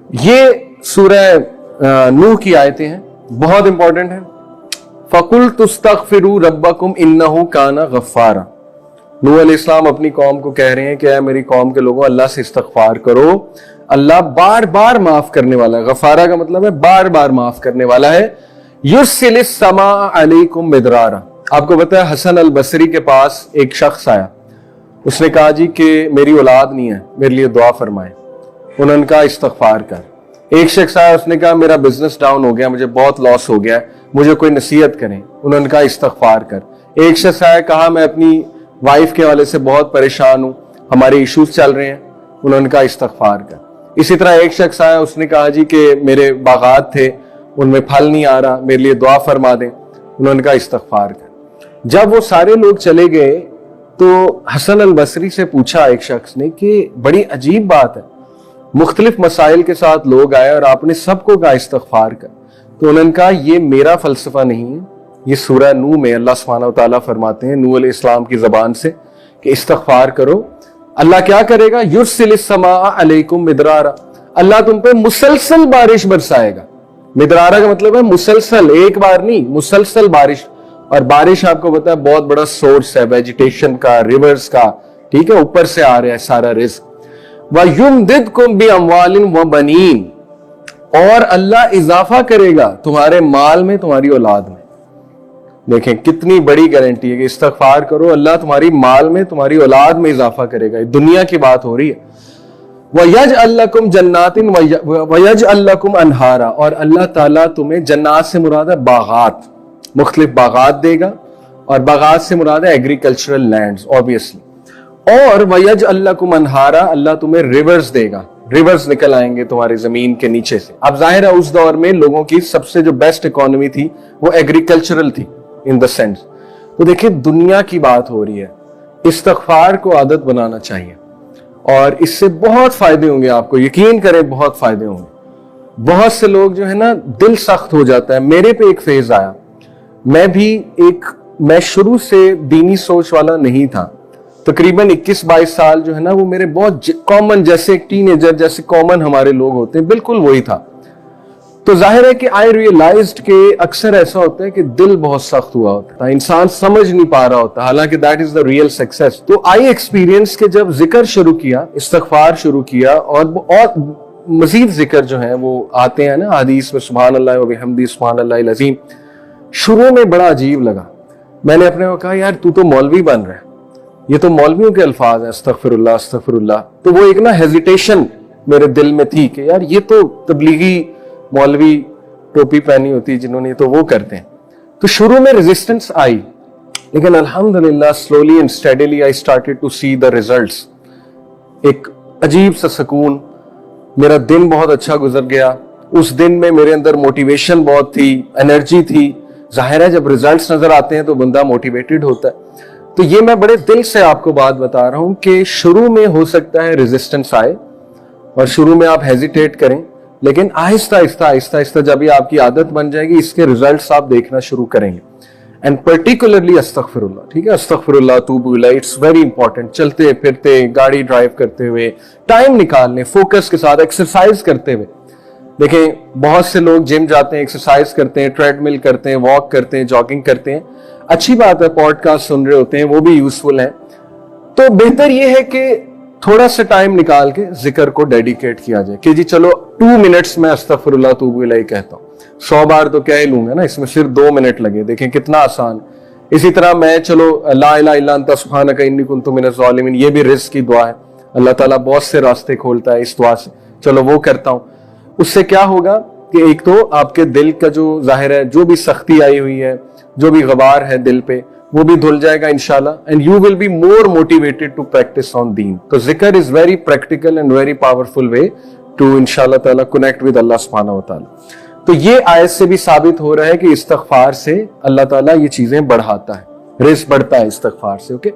ये सूरह नूह की आयतें हैं, बहुत इंपॉर्टेंट है। फकुल तुस्तगफिरू रब्बकुम इन्नहु काना गफ्फारा। नूह अलैहिस्सलाम अपनी कौम को कह रहे हैं कि ऐ मेरी कौम के लोगों, अल्लाह से इस्तगफार करो, अल्लाह बार बार माफ करने वाला है। गफारा का मतलब है बार बार माफ करने वाला है। युर्सिलिस समा अलैकुम मिदरारा। आपको पता है हसन अल बसरी के पास एक शख्स आया, उसने कहा जी कि मेरी औलाद नहीं है, मेरे लिए दुआ फरमाएं। उन्होंने कहा इस्तगफार कर। एक शख्स आया, उसने कहा मेरा बिजनेस डाउन हो गया, मुझे बहुत लॉस हो गया, मुझे कोई नसीहत करें। उन्होंने कहा इस्तगफार कर। एक शख्स आया, कहा मैं अपनी वाइफ के हवाले से बहुत परेशान हूं, हमारे इश्यूज चल रहे हैं। उन्होंने कहा इस्तगफार कर। इसी तरह एक शख्स आया, उसने कहा जी कि मेरे बागात थे, उनमें फल नहीं आ रहा, मेरे लिए दुआ फरमा दें। उन्होंने कहा इस्तगफार कर। जब वो सारे लोग चले गए तो हसन अल बसरी से पूछा एक शख्स ने कि बड़ी अजीब बात है, मुख्तलिफ मसाइल के साथ लोग आए और आपने सबको कहा इस्तगफार कर। तो उन्होंने कहा ये मेरा फलसफा नहीं है, ये सूरह नूह में अल्लाह सुब्हानहू व तआला फरमाते हैं नूह अलैहिस्सलाम की जबान से कि इस्तगफार करो। अल्लाह क्या करेगा? युर्सिलिस समा अलैकुम मिदरारा। अल्लाह तुम पे मुसलसल बारिश बरसाएगा। मिदरारा का मतलब है मुसलसल, एक बार नहीं, मुसलसल बारिश। और बारिश आपको पता है बहुत बड़ा सोर्स है वेजिटेशन का, रिवर्स का, ठीक है, ऊपर से आ रहा है सारा रिस्क। वयुमदिदकुम बिअमवालिन व बनीन। और अल्लाह इजाफा करेगा तुम्हारे माल में, तुम्हारी औलाद में। देखें कितनी बड़ी गारंटी है कि इस्तगफार करो, अल्लाह तुम्हारी माल में, तुम्हारी औलाद में इजाफा करेगा। दुनिया की बात हो रही है। वयजअल लकुम जन्नातिन वयजअल लकुम अनहारा। और अल्लाह ताला तुम्हें, जन्नात से मुराद है बागात, मुख्तलिफ बागात देगा, और बागात से मुराद है एग्रीकल्चरल लैंड्स ऑब्वियसली। और वयजअल लकुम अनहारा, अल्लाह तुम्हें रिवर्स देगा, रिवर्स निकल आएंगे तुम्हारी जमीन के नीचे से। अब जाहिर है उस दौर में लोगों की सबसे जो बेस्ट इकोनॉमी थी वो एग्रीकल्चरल थी इन द सेंस। तो देखिए दुनिया की बात हो रही है, इस्तगफार को आदत बनाना चाहिए और इससे बहुत फायदे होंगे आपको, यकीन करें बहुत फायदे होंगे। बहुत से लोग जो है ना दिल सख्त हो जाता है। मेरे पे एक फेज आया, मैं शुरू से दीनी सोच वाला नहीं था। तकरीबन 21-22 साल जो है ना वो मेरे बहुत कॉमन, जैसे एक टीनेजर जैसे कॉमन हमारे लोग होते हैं, बिल्कुल वही था। तो जाहिर है कि आई रियलाइज्ड कि अक्सर ऐसा होता है कि दिल बहुत सख्त हुआ होता है, इंसान समझ नहीं पा रहा होता, हालांकि that is the real success. तो आई एक्सपीरियंस के जब जिक्र शुरू किया, इस्तगफार शुरू किया, और मजीद जिक्र जो है वो आते हैं ना हदीस में, सुभान अल्लाह व बिहम्दी सुभान अल्लाहिल अज़ीम। शुरू में बड़ा अजीब लगा। मैंने अपने को कहा यार तू तो मौलवी बन रहा है, ये तो मौलवियों के अल्फाज हैं, अस्तगफिरुल्लाह अस्तगफिरुल्लाह। तो वो एक ना हेजिटेशन मेरे दिल में थी कि यार ये तो तबलीगी मौलवी टोपी पहनी होती है जिन्होंने, तो वो करते हैं। तो शुरू में रेजिस्टेंस आई, लेकिन अल्हम्दुलिल्लाह slowly and steadily I started to see the results. एक अजीब सा सुकून, मेरा दिन बहुत अच्छा गुजर गया। उस दिन में मेरे अंदर मोटिवेशन बहुत थी, एनर्जी थी। जाहिर है जब रिजल्ट्स नजर आते हैं तो बंदा मोटिवेटेड होता है। तो ये मैं बड़े दिल से आपको बात बता रहा हूं कि शुरू में हो सकता है रेजिस्टेंस आए और शुरू में आप हेजिटेट करें, लेकिन आहिस्ता आहिस्ता जब ये आपकी आदत बन जाएगी, इसके रिजल्ट्स आप देखना शुरू करेंगे। एंड पर्टिकुलरली अस्तगफिरुल्लाह, ठीक है, अस्तगफिरुल्लाह तूबू इलैह, इट्स वेरी इंपॉर्टेंट। चलते फिरते, गाड़ी ड्राइव करते हुए, टाइम निकालने, फोकस के साथ, एक्सरसाइज करते हुए। देखें बहुत से लोग जिम जाते हैं, एक्सरसाइज करते हैं, ट्रेडमिल करते हैं, वॉक करते हैं, जॉगिंग करते हैं, अच्छी बात है, पॉडकास्ट सुन रहे होते हैं, वो भी यूजफुल है। तो बेहतर ये है कि थोड़ा सा टाइम निकाल के जिक्र को डेडिकेट किया जाए कि जी चलो 2 मिनट्स में अस्तगफिरुल्लाह तूबू इलैह कहता हूँ। 100 बार तो कह ही लूंगा ना, इसमें सिर्फ 2 मिनट लगे, देखें कितना आसान। इसी तरह मैं चलो ला इलाहा इल्ला अंता सुब्हानका इन्नी कुन्तु मिनज़ ज़ालिमीन, ये भी रिज़्क़ की दुआ है, अल्लाह ताला बहुत से रास्ते खोलता है इस दुआ से, चलो वो करता हूँ। उससे क्या होगा कि एक तो आपके दिल का जो जाहिर है जो भी सख्ती आई हुई है, जो भी गबार है दिल पे, वो भी धुल जाएगा इंशाल्लाह, and you will be more motivated to practice on दीन। तो जिक्र is very practical and very powerful way to इंशाल्लाह ताला कनेक्ट विद अल्लाह सुब्हानहू व तआला। तो ये आयत से भी साबित हो रहा है कि इस्तगफार से अल्लाह ताला ये चीजें बढ़ाता है, रिज़्क़ बढ़ता है इस्तगफार से। ओके।